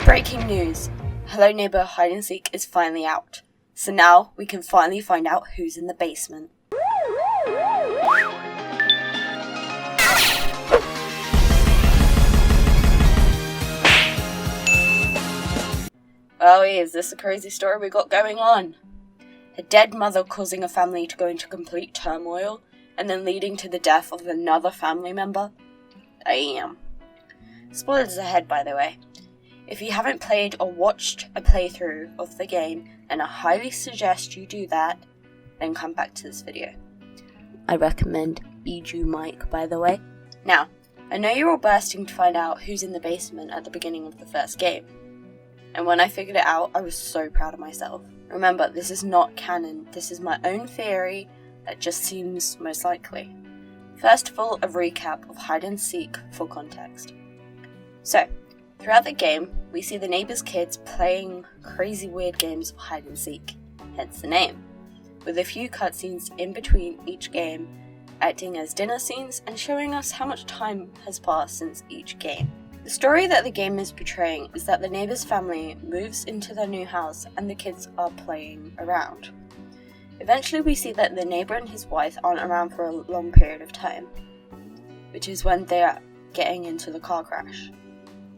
Breaking news! Hello Neighbour Hide and Seek is finally out. So now we can finally find out who's in the basement. Oh, is this a crazy story we got going on? A dead mother causing a family to go into complete turmoil and then leading to the death of another family member? Damn. Spoilers ahead, by the way. If you haven't played or watched a playthrough of the game, and I highly suggest you do that, then come back to this video. I recommend Bijou Mike, by the way. Now, I know you're all bursting to find out who's in the basement at the beginning of the first game. And when I figured it out, I was so proud of myself. Remember, this is not canon, this is my own theory that just seems most likely. First of all, a recap of hide and seek for context. So, throughout the game, we see the neighbours' kids playing crazy weird games of hide and seek, hence the name, with a few cutscenes in between each game, acting as dinner scenes and showing us how much time has passed since each game. The story that the game is portraying is that the neighbours' family moves into their new house and the kids are playing around. Eventually we see that the neighbour and his wife aren't around for a long period of time, which is when they are getting into the car crash.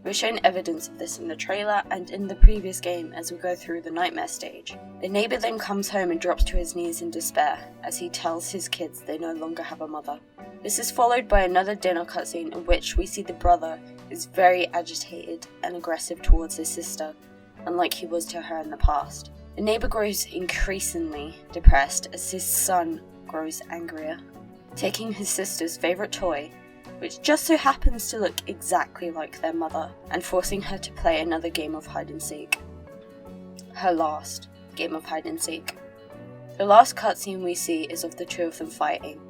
We're shown evidence of this in the trailer and in the previous game as we go through the nightmare stage. The neighbour then comes home and drops to his knees in despair as he tells his kids they no longer have a mother. This is followed by another dinner cutscene in which we see the brother is very agitated and aggressive towards his sister, unlike he was to her in the past. The neighbour grows increasingly depressed as his son grows angrier, taking his sister's favourite toy, which just so happens to look exactly like their mother, and forcing her to play another game of hide and seek. Her last game of hide and seek. The last cutscene we see is of the two of them fighting.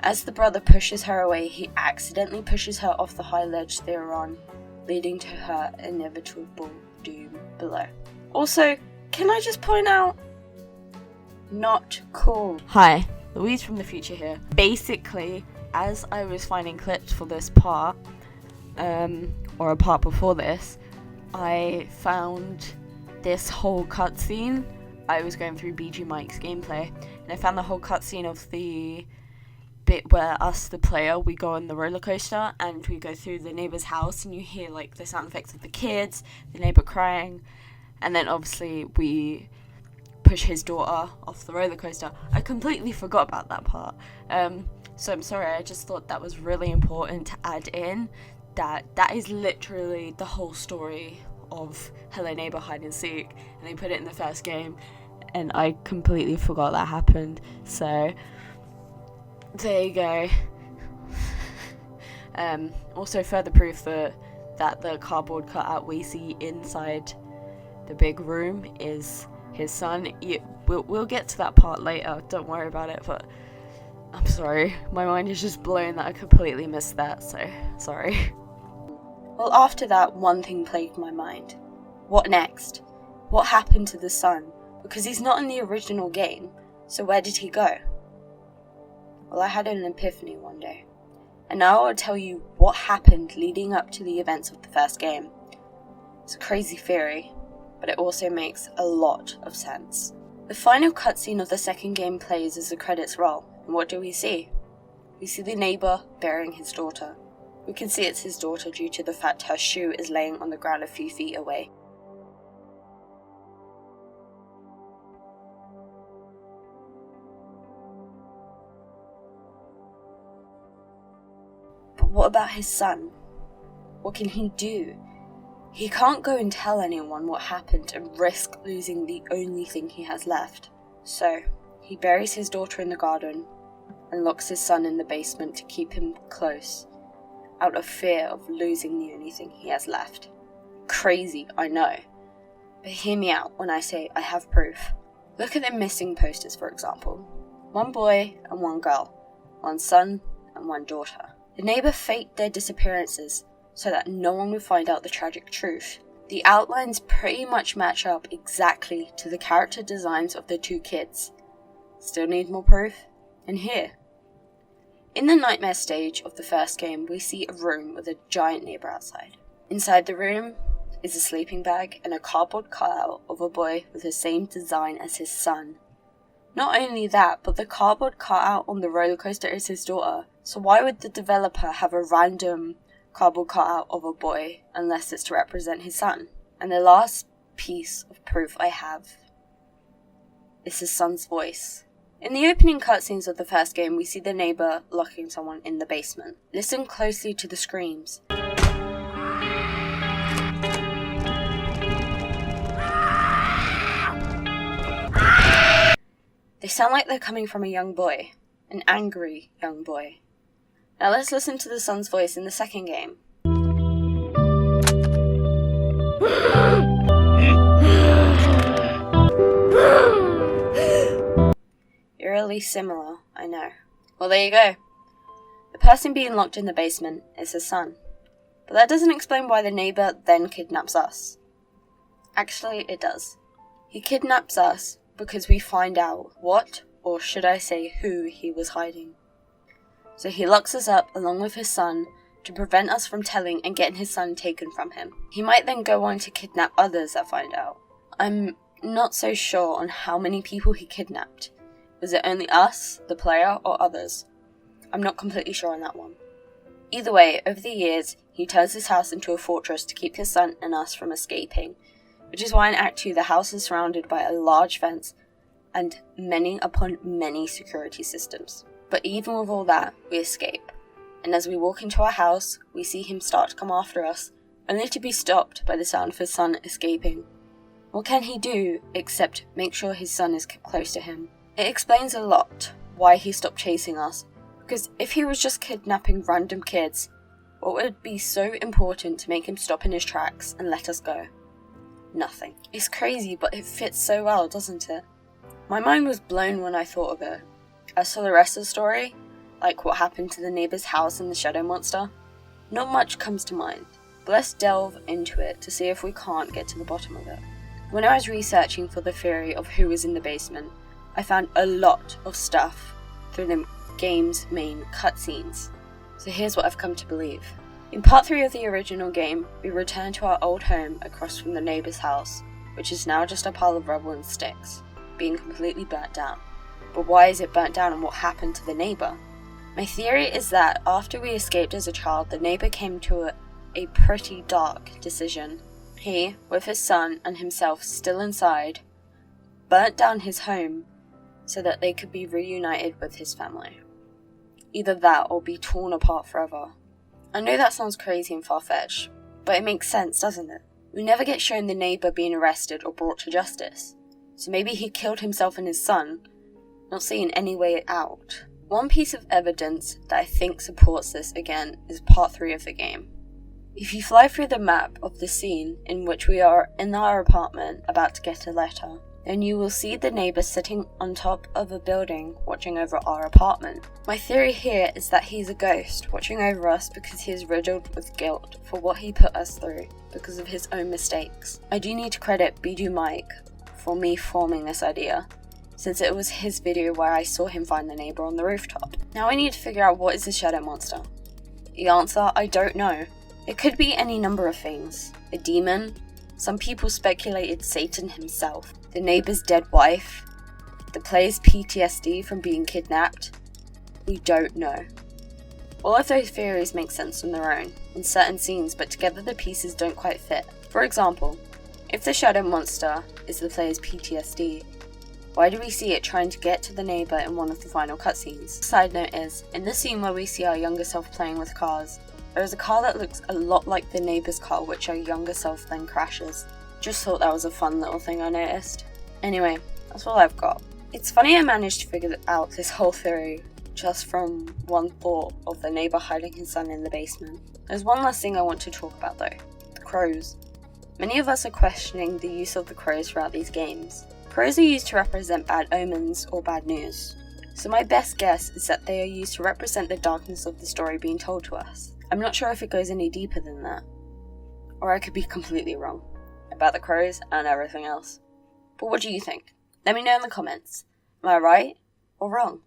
As the brother pushes her away, he accidentally pushes her off the high ledge they are on, leading to her inevitable doom below. Also, can I just point out, not cool. Hi, Louise from the future here. Basically, as I was finding clips for this part, or a part before this, I found this whole cutscene. I was going through BG Mike's gameplay, and I found the whole cutscene of the bit where us, the player, we go on the roller coaster and we go through the neighbour's house, and you hear like the sound effects of the kids, the neighbour crying, and then obviously we push his daughter off the roller coaster. I completely forgot about that part. So I'm sorry, I just thought that was really important to add in, that is literally the whole story of Hello Neighbour Hide and Seek, and they put it in the first game, and I completely forgot that happened, so there you go. Also further proof that the cardboard cutout we see inside the big room is his son. We'll get to that part later, don't worry about it, but I'm sorry, my mind is just blown that I completely missed that, so sorry. Well, after that, one thing plagued my mind. What next? What happened to the son? Because he's not in the original game, so where did he go? Well, I had an epiphany one day, and now I'll tell you what happened leading up to the events of the first game. It's a crazy theory, but it also makes a lot of sense. The final cutscene of the second game plays as the credits roll. And what do we see? We see the neighbour burying his daughter. We can see it's his daughter due to the fact her shoe is laying on the ground a few feet away. But what about his son? What can he do? He can't go and tell anyone what happened and risk losing the only thing he has left. So, he buries his daughter in the garden and locks his son in the basement to keep him close, out of fear of losing the only thing he has left. Crazy, I know. But hear me out when I say I have proof. Look at the missing posters, for example. One boy and one girl. One son and one daughter. The neighbour faked their disappearances so that no one would find out the tragic truth. The outlines pretty much match up exactly to the character designs of the two kids. Still need more proof? And here. In the nightmare stage of the first game, we see a room with a giant neighbour outside. Inside the room is a sleeping bag and a cardboard cutout of a boy with the same design as his son. Not only that, but the cardboard cutout on the roller coaster is his daughter, so why would the developer have a random cardboard cutout of a boy unless it's to represent his son? And the last piece of proof I have is his son's voice. In the opening cutscenes of the first game, we see the neighbour locking someone in the basement. Listen closely to the screams. They sound like they're coming from a young boy, an angry young boy. Now let's listen to the son's voice in the second game. Eerily similar, I know. Well, there you go. The person being locked in the basement is his son. But that doesn't explain why the neighbour then kidnaps us. Actually, it does. He kidnaps us because we find out what, or should I say who, he was hiding. So he locks us up along with his son to prevent us from telling and getting his son taken from him. He might then go on to kidnap others that find out. I'm not so sure on how many people he kidnapped. Was it only us, the player, or others? I'm not completely sure on that one. Either way, over the years, he turns his house into a fortress to keep his son and us from escaping, which is why in Act 2 the house is surrounded by a large fence and many upon many security systems. But even with all that, we escape, and as we walk into our house, we see him start to come after us, only to be stopped by the sound of his son escaping. What can he do except make sure his son is kept close to him? It explains a lot why he stopped chasing us, because if he was just kidnapping random kids, what would be so important to make him stop in his tracks and let us go? Nothing. It's crazy, but it fits so well, doesn't it? My mind was blown when I thought of it. As for the rest of the story, like what happened to the neighbour's house and the shadow monster, not much comes to mind, but let's delve into it to see if we can't get to the bottom of it. When I was researching for the theory of who was in the basement, I found a lot of stuff through the game's main cutscenes. So here's what I've come to believe. In part 3 of the original game, we return to our old home across from the neighbour's house, which is now just a pile of rubble and sticks, being completely burnt down. But why is it burnt down and what happened to the neighbour? My theory is that after we escaped as a child, the neighbour came to a pretty dark decision. He, with his son and himself still inside, burnt down his home so that they could be reunited with his family. Either that or be torn apart forever. I know that sounds crazy and far-fetched, but it makes sense, doesn't it? We never get shown the neighbour being arrested or brought to justice, so maybe he killed himself and his son, not seeing any way out. One piece of evidence that I think supports this again is part 3 of the game. If you fly through the map of the scene in which we are in our apartment about to get a letter, then you will see the neighbour sitting on top of a building watching over our apartment. My theory here is that he's a ghost watching over us because he is riddled with guilt for what he put us through because of his own mistakes. I do need to credit Biju Mike for me forming this idea, since it was his video where I saw him find the neighbour on the rooftop. Now I need to figure out what is the shadow monster. The answer, I don't know. It could be any number of things. A demon. Some people speculated Satan himself. The neighbour's dead wife. The player's PTSD from being kidnapped. We don't know. All of those theories make sense on their own, in certain scenes, but together the pieces don't quite fit. For example, if the shadow monster is the player's PTSD, why do we see it trying to get to the neighbour in one of the final cutscenes? Side note is, in the scene where we see our younger self playing with cars, there is a car that looks a lot like the neighbour's car which our younger self then crashes. Just thought that was a fun little thing I noticed. Anyway, that's all I've got. It's funny I managed to figure out this whole theory just from one thought of the neighbour hiding his son in the basement. There's one last thing I want to talk about though, the crows. Many of us are questioning the use of the crows throughout these games. Crows are used to represent bad omens or bad news. So my best guess is that they are used to represent the darkness of the story being told to us. I'm not sure if it goes any deeper than that. Or I could be completely wrong about the crows and everything else. But what do you think? Let me know in the comments. Am I right or wrong?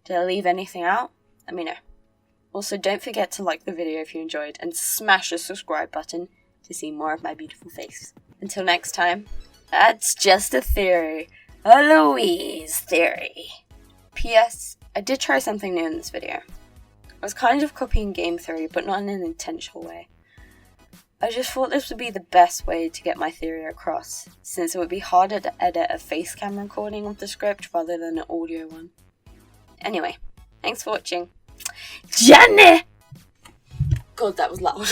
Did I leave anything out? Let me know. Also, don't forget to like the video if you enjoyed and smash the subscribe button to see more of my beautiful face. Until next time, that's just a theory. A Louise theory. P.S. I did try something new in this video. I was kind of copying game theory, but not in an intentional way. I just thought this would be the best way to get my theory across, since it would be harder to edit a face cam recording of the script rather than an audio one. Anyway, thanks for watching. Jenny! God, that was loud.